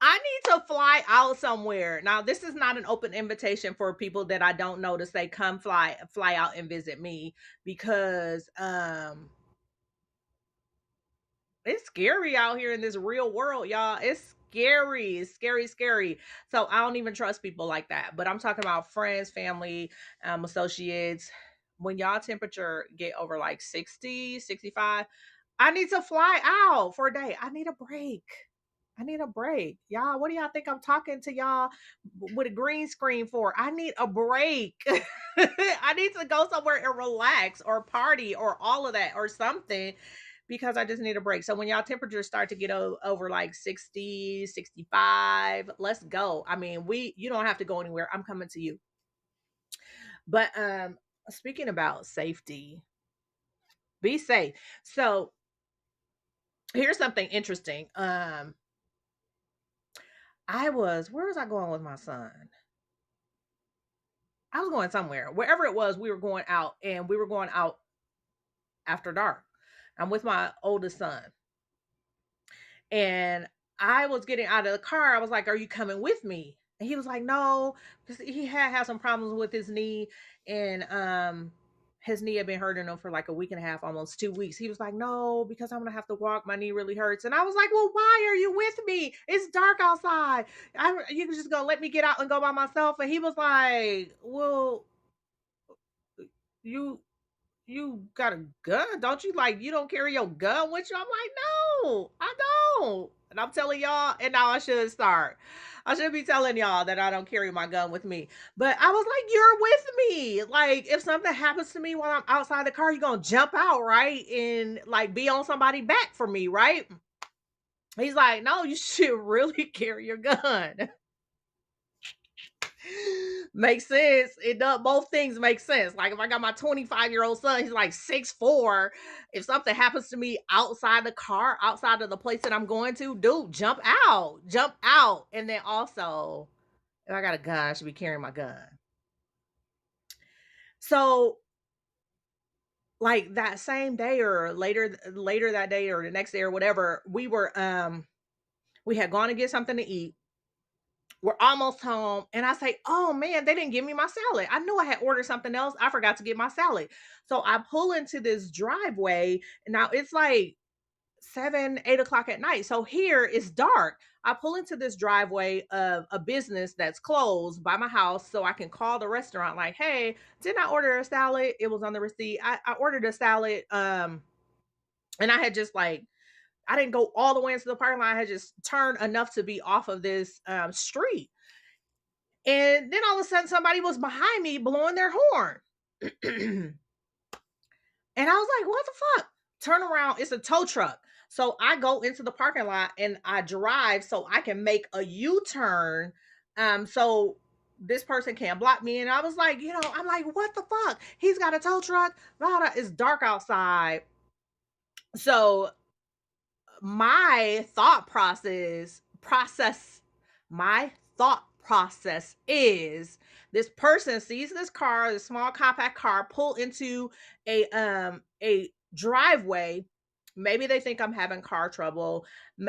I need to fly out somewhere. Now, this is not an open invitation for people that I don't know to say come fly out and visit me because it's scary out here in this real world, y'all. It's scary. It's scary, scary. So I don't even trust people like that. But I'm talking about friends, family, associates. When y'all temperature get over like 60, 65, I need to fly out for a day. I need a break. I need a break. Y'all, what do y'all think I'm talking to y'all with a green screen for? I need a break. I need to go somewhere and relax or party or all of that or something because I just need a break. So when y'all temperatures start to get over like 60, 65, let's go. I mean, you don't have to go anywhere. I'm coming to you. But speaking about safety, be safe. So here's something interesting. Where was I going with my son? I was going somewhere. Wherever it was, we were going out and we were going out after dark. I'm with my oldest son. And I was getting out of the car. I was like, "Are you coming with me?" And he was like, "No," because he had some problems with his knee, and his knee had been hurting him for like a week and a half, almost 2 weeks. He was like, "No, because I'm gonna have to walk. My knee really hurts." And I was like, "Well, why are you with me? It's dark outside. You can just go let me get out and go by myself." And he was like, "Well, you you got a gun, don't you? Like, you don't carry your gun with you?" I'm like, "No, I don't." And I'm telling y'all, and now I should start. I should be telling y'all that I don't carry my gun with me. But I was like, "You're with me. Like, if something happens to me while I'm outside the car, you're gonna jump out, right? And like be on somebody's back for me, right?" He's like, no, you should really carry your gun. Makes sense. It does. Both things make sense. Like if I got my 25-year-old son, he's like 6'4". If something happens to me outside the car, outside of the place that I'm going to, dude, jump out. And then also, if I got a gun, I should be carrying my gun. So like that same day or later that day or the next day or whatever, we had gone to get something to eat. We're almost home, and I say, oh man, they didn't give me my salad. I knew I had ordered something else. I forgot to get my salad. So I pull into this driveway. Now it's like 7, 8 o'clock at night. So here it's dark. I pull into this driveway of a business that's closed by my house so I can call the restaurant like, hey, didn't I order a salad? It was on the receipt. I ordered a salad. And I had just like, I didn't go all the way into the parking lot. I had just turned enough to be off of this street. And then all of a sudden somebody was behind me blowing their horn. And I was like, what the fuck? Turn around. It's a tow truck. So I go into the parking lot and I drive so I can make a U-turn. So this person can't block me. And I was like, I'm like, what the fuck? He's got a tow truck. Blah, blah. It's dark outside. So my thought my thought process is this person sees this car, this small compact car, pull into a driveway. Maybe they think I'm having car trouble.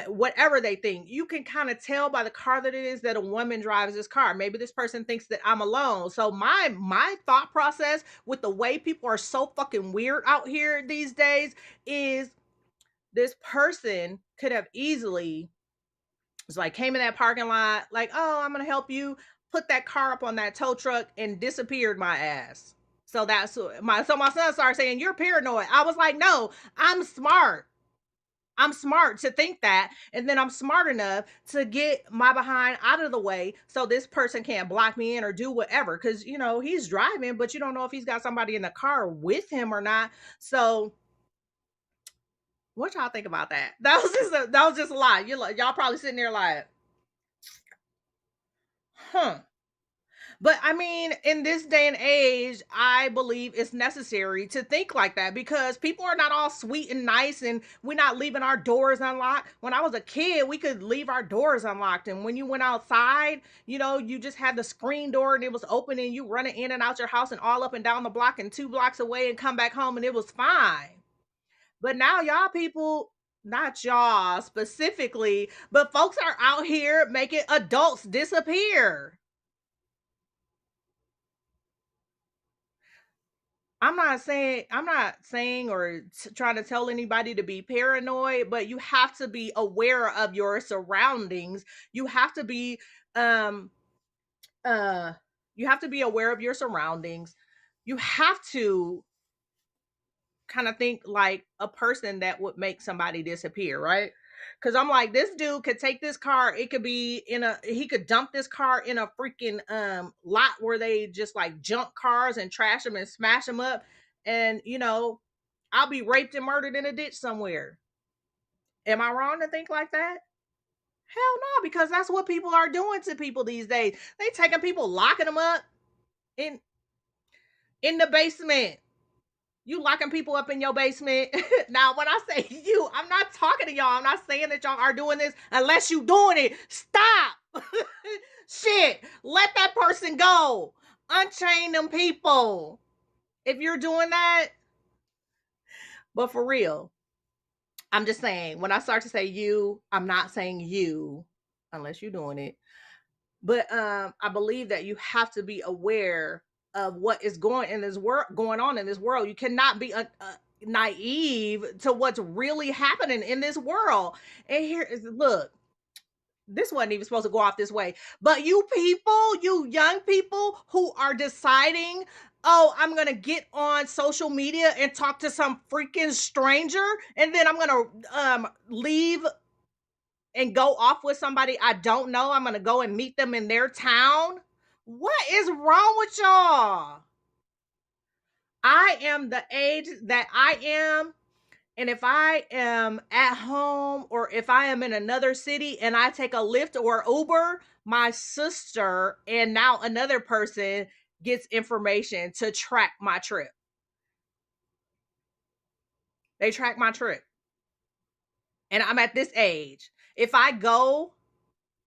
Whatever they think, you can kind of tell by the car that it is that a woman drives this car. Maybe this person thinks that I'm alone. So my thought process with the way people are so fucking weird out here these days is this person could have easily it's like came in that parking lot like, oh, I'm gonna help you, put that car up on that tow truck and disappeared my ass. So that's my son started saying, you're paranoid. I was like, no, I'm smart to think that, and then I'm smart enough to get my behind out of the way so this person can't block me in or do whatever, because he's driving, but you don't know if he's got somebody in the car with him or not. So what y'all think about that? That was just a lie. Y'all probably sitting there like, huh. But I mean, in this day and age, I believe it's necessary to think like that because people are not all sweet and nice and we're not leaving our doors unlocked. When I was a kid, we could leave our doors unlocked. And when you went outside, you just had the screen door and it was open and you running in and out your house and all up and down the block and 2 blocks away and come back home and it was fine. But now y'all people, not y'all specifically, but folks are out here making adults disappear. I'm not saying or trying to tell anybody to be paranoid, but you have to be aware of your surroundings. You have to be um uh you have to be aware of your surroundings. You have to kind of think like a person that would make somebody disappear, right? Because I'm like, this dude could take this car. It could be he could dump this car in a freaking lot where they just like junk cars and trash them and smash them up. And I'll be raped and murdered in a ditch somewhere. Am I wrong to think like that? Hell no, because that's what people are doing to people these days. They taking people, locking them up in the basement. You locking people up in your basement. Now, when I say you, I'm not talking to y'all. I'm not saying that y'all are doing this unless you doing it. Stop. Shit. Let that person go. Unchain them people. If you're doing that. But for real, I'm just saying, when I start to say you, I'm not saying you unless you're doing it. But I believe that you have to be aware of what is going on in this world. You cannot be naive to what's really happening in this world. And here is look. This wasn't even supposed to go off this way, but you people, you young people who are deciding, oh, I'm gonna get on social media and talk to some freaking stranger, and then I'm gonna leave and go off with somebody I don't know. I'm gonna go and meet them in their town. What is wrong with y'all? I am the age that I am, And if I am at home or if I am in another city and I take a Lyft or Uber, my sister and now another person gets information to track my trip. They track my trip. And I'm at this age. If I go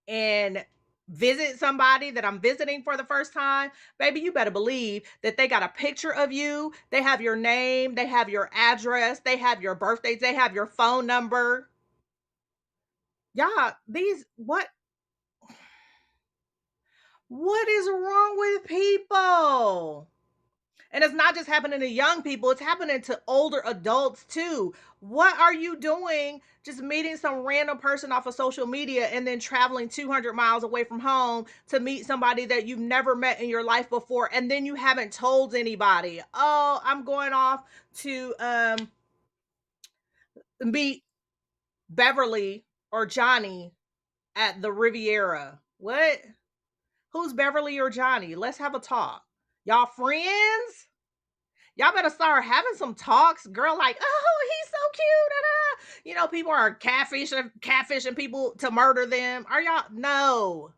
and visit somebody that I'm visiting for the first time, baby, you better believe that they got a picture of you. They have your name, they have your address, they have your birthdays, they have your phone number. Yeah, these what is wrong with people? And it's not just happening to young people, it's happening to older adults too. What are you doing just meeting some random person off of social media and then traveling 200 miles away from home to meet somebody that you've never met in your life before and then you haven't told anybody? Oh, I'm going off to meet Beverly or Johnny at the Riviera. What? Who's Beverly or Johnny? Let's have a talk. Y'all friends? Y'all better start having some talks, girl. Like, oh, he's so cute. You know, people are catfishing people to murder them. Are y'all? No,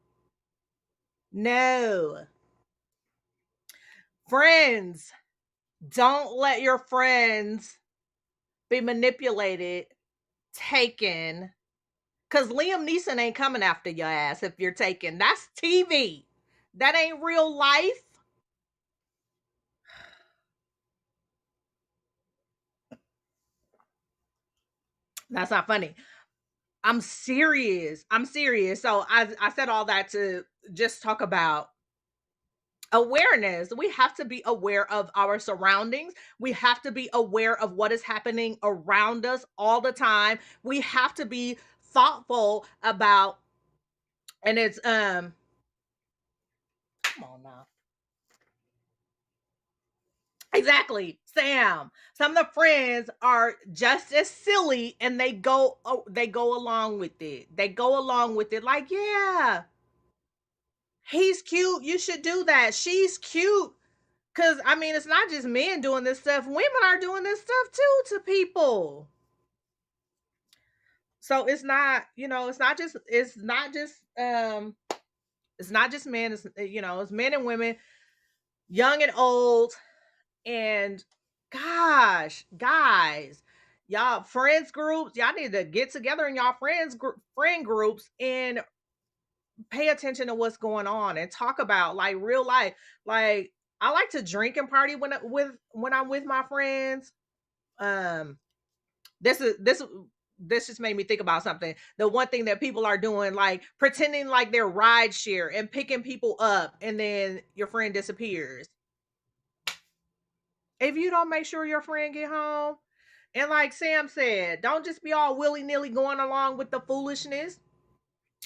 no. Friends, don't let your friends be manipulated, taken. Cause Liam Neeson ain't coming after your ass if you're taken. That's TV. That ain't real life. That's not funny. I'm serious. I'm serious. So I said all that to just talk about awareness. We have to be aware of our surroundings. We have to be aware of what is happening around us all the time. We have to be thoughtful about, and it's come on now. Exactly, Sam. Some of the friends are just as silly and they go along with it. They go along with it like, yeah, he's cute. You should do that. She's cute. Cause I mean, it's not just men doing this stuff. Women are doing this stuff too to people. So it's not, it's not just men. It's it's men and women, young and old, and gosh, guys, y'all friends groups, y'all need to get together in y'all friend groups and pay attention to what's going on and talk about like real life. Like I like to drink and party when I'm with my friends. Um, this is this just made me think about something. The one thing that people are doing, like pretending like they're ride share and picking people up, and then your friend disappears. If you don't make sure your friend get home, and like Sam said, don't just be all willy nilly going along with the foolishness.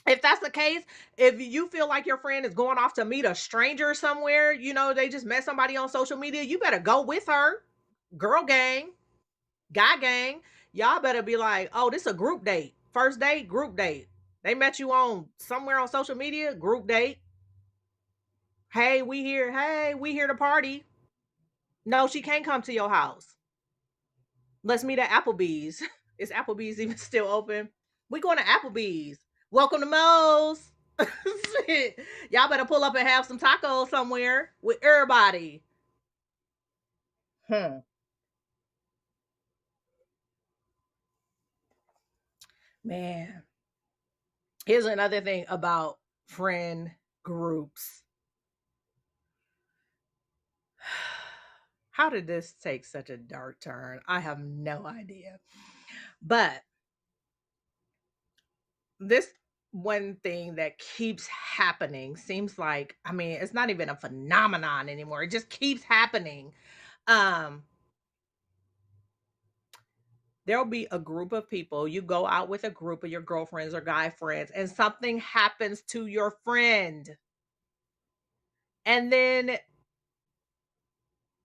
If that's the case, if you feel like your friend is going off to meet a stranger somewhere, they just met somebody on social media, you better go with her. Girl gang, guy gang, y'all better be like, oh, this is a group date. First date, group date. They met you on somewhere on social media, group date. Hey, we here. Hey, we here to party. No, she can't come to your house. Let's meet at Applebee's. Is Applebee's even still open? We going to Applebee's. Welcome to Moe's. Y'all better pull up and have some tacos somewhere with everybody. Hmm. Man, here's another thing about friend groups. How did this take such a dark turn? I have no idea. But this one thing that keeps happening seems like, I mean, it's not even a phenomenon anymore. It just keeps happening. Um, there'll be a group of people. You go out with a group of your girlfriends or guy friends, and something happens to your friend. And then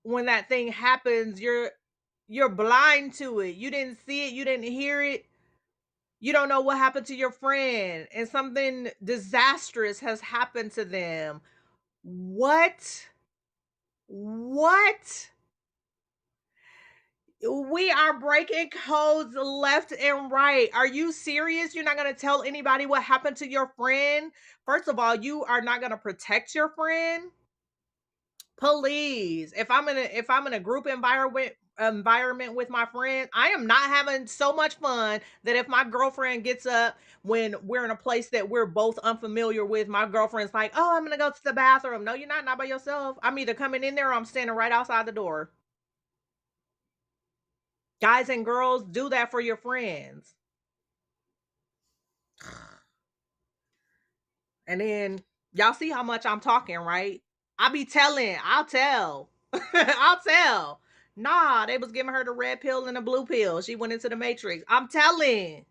when that thing happens, you're blind to it. You didn't see it, you didn't hear it. You don't know what happened to your friend, and something disastrous has happened to them. What? What? We are breaking codes left and right. Are you serious? You're not going to tell anybody what happened to your friend? First of all, you are not going to protect your friend. Please. If I'm in a group environment with my friend, I am not having so much fun that if my girlfriend gets up when we're in a place that we're both unfamiliar with, my girlfriend's like, "Oh, I'm going to go to the bathroom." No, you're not by yourself. I'm either coming in there or I'm standing right outside the door. Guys and girls, do that for your friends. And then y'all see how much I'm talking, right? I'll tell. I'll tell. Nah, they was giving her the red pill and the blue pill. She went into the matrix. I'm telling.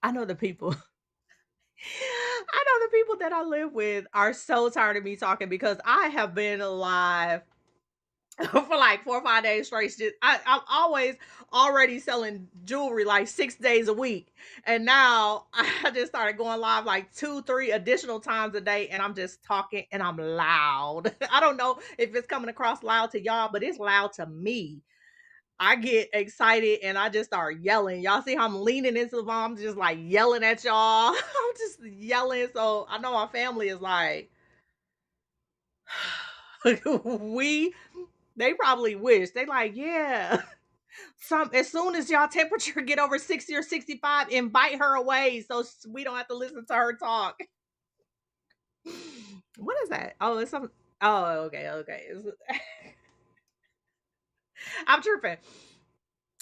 I know the people. I know the people that I live with are so tired of me talking because I have been alive for like 4 or 5 days straight. I'm always already selling jewelry like 6 days a week. And now I just started going live like 2, 3 additional times a day. And I'm just talking and I'm loud. I don't know if it's coming across loud to y'all, but it's loud to me. I get excited and I just start yelling. Y'all see how I'm leaning into the phone? I'm just like yelling at y'all. I'm just yelling. So I know my family is like, we they probably wish. They like, yeah. Some as soon as y'all temperature get over 60 or 65, invite her away so we don't have to listen to her talk. What is that? Oh, it's some. Oh, okay, okay. I'm tripping,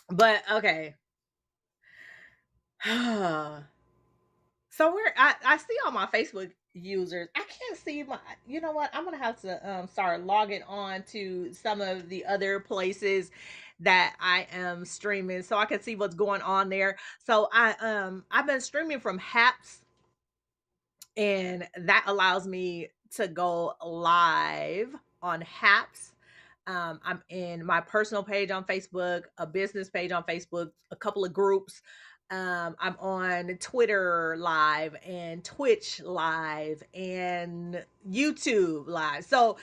but okay. So I see all my Facebook users. I can't see my. You know what? I'm gonna have to start logging on to some of the other places that I am streaming so I can see what's going on there. So I've been streaming from Haps, and that allows me to go live on Haps. I'm in my personal page on Facebook, a business page on Facebook, a couple of groups. I'm on Twitter live and Twitch live and YouTube live. So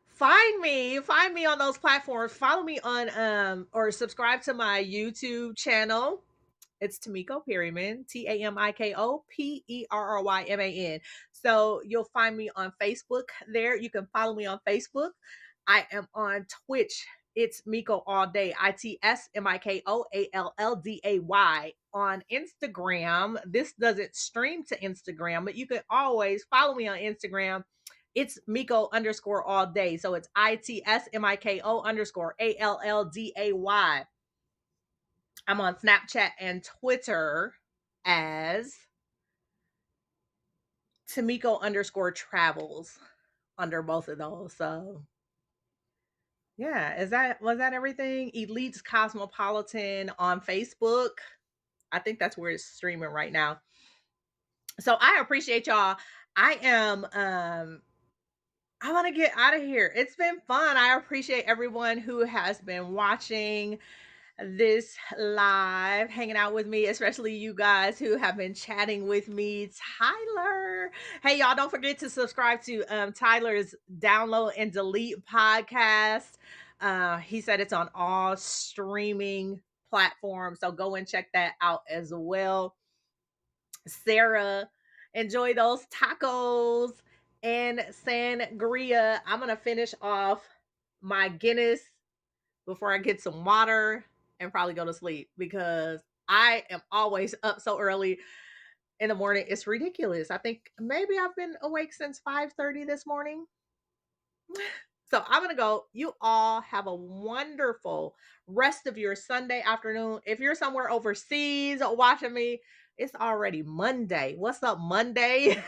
find me on those platforms. Follow me on or subscribe to my YouTube channel. It's Tamiko Perryman, TAMIKO PERRYMAN. So you'll find me on Facebook there. You can follow me on Facebook. I am on Twitch. It's Miko All Day, ITSMIKOALLDAY. On Instagram, this doesn't stream to Instagram, but you can always follow me on Instagram. It's Miko underscore all day. So it's ITSMIKO underscore ALLDAY. I'm on Snapchat and Twitter as Tamiko underscore travels under both of those. So yeah, was that everything? Elites Cosmopolitan on Facebook. I think that's where it's streaming right now. So I appreciate y'all. I am I want to get out of here. It's been fun. I appreciate everyone who has been watching this live, hanging out with me, especially you guys who have been chatting with me. Tyler, hey y'all, don't forget to subscribe to Tyler's Download and Delete podcast. He said it's on all streaming platforms, so go and check that out as well. Sarah, enjoy those tacos and sangria. I'm gonna finish off my Guinness before I get some water and probably go to sleep because I am always up so early in the morning. It's ridiculous. I think maybe I've been awake since 5:30 this morning. So I'm going to go. You all have a wonderful rest of your Sunday afternoon. If you're somewhere overseas watching me, it's already Monday. What's up, Monday?